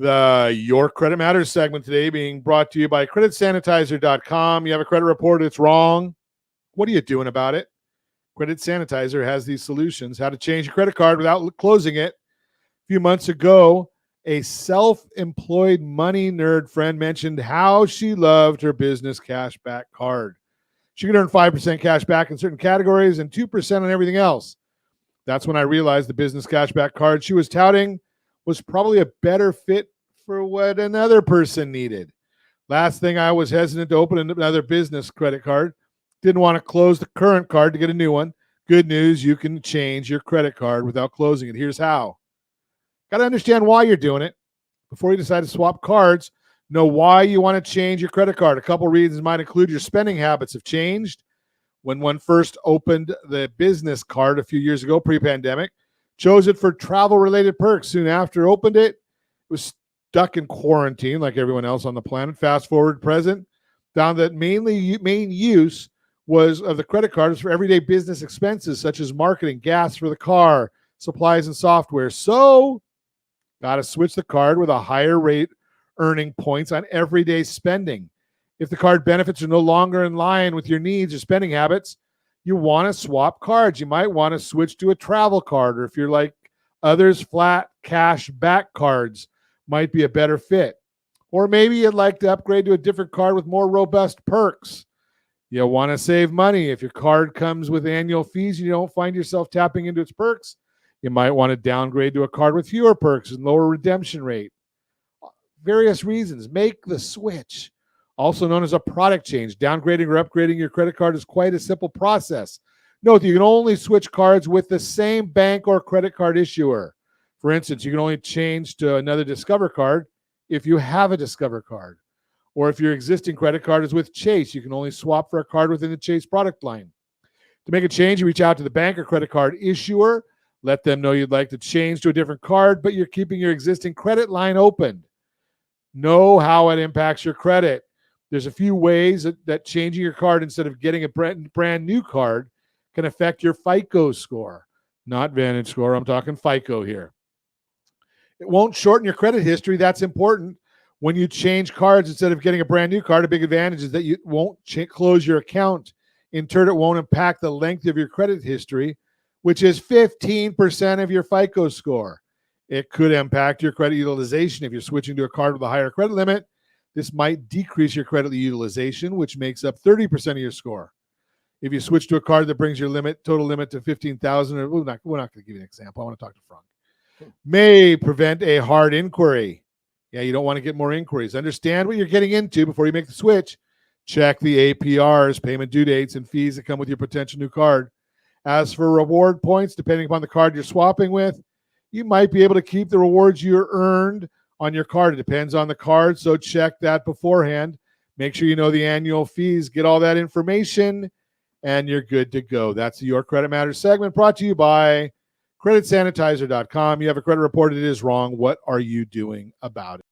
The Your Credit Matters segment today being brought to you by creditsanitizer.com. You have a credit report, it's wrong. What are you doing about it? Credit Sanitizer has these solutions. How to change your credit card without closing it. A few months ago, a self-employed money nerd friend mentioned how she loved her business cashback card. She could earn 5% cash back in certain categories and 2% on everything else. That's when I realized the business cashback card she was touting was probably a better fit for what another person needed. Last thing, I was hesitant to open another business credit card. Didn't want to close the current card to get a new one. Good news, you can change your credit card without closing it. Here's how. Got to understand why you're doing it. Before you decide to swap cards, know why you want to change your credit card. A couple reasons might include your spending habits have changed. When one first opened the business card a few years ago, pre-pandemic, chose it for travel-related perks. Soon after opened it, was stuck in quarantine like everyone else on the planet. Fast forward present, found that main use was of the credit card is for everyday business expenses such as marketing, gas for the car, supplies and software. So, got to switch the card with a higher rate earning points on everyday spending. If the card benefits are no longer in line with your needs or spending habits, you want to swap cards. You might want to switch to a travel card, or if you're like others, flat cash back cards might be a better fit. Or maybe you'd like to upgrade to a different card with more robust perks. You'll want to save money. If your card comes with annual fees and you don't find yourself tapping into its perks, you might want to downgrade to a card with fewer perks and lower redemption rate. Various reasons. Make the switch. Also known as a product change. Downgrading or upgrading your credit card is quite a simple process. Note that you can only switch cards with the same bank or credit card issuer. For instance, you can only change to another Discover card if you have a Discover card. Or if your existing credit card is with Chase, you can only swap for a card within the Chase product line. To make a change, you reach out to the bank or credit card issuer. Let them know you'd like to change to a different card, but you're keeping your existing credit line open. Know how it impacts your credit. There's a few ways that changing your card instead of getting a brand new card can affect your FICO score. Not Vantage score, I'm talking FICO here. It won't shorten your credit history. That's important. When you change cards instead of getting a brand new card, a big advantage is that you won't close your account. In turn, it won't impact the length of your credit history, which is 15% of your FICO score. It could impact your credit utilization. If you're switching to a card with a higher credit limit, this might decrease your credit utilization, which makes up 30% of your score. If you switch to a card that brings your total limit to $15,000, we're not going to give you an example. I want to talk to Frank. May prevent a hard inquiry. Yeah, you don't want to get more inquiries. Understand what you're getting into before you make the switch. Check the APRs, payment due dates, and fees that come with your potential new card. As for reward points, depending upon the card you're swapping with, you might be able to keep the rewards you earned on your card. It depends on the card, so check that beforehand. Make sure you know the annual fees. Get all that information, and you're good to go. That's the Your Credit Matters segment brought to you by creditsanitizer.com. You have a credit report. It is wrong. What are you doing about it?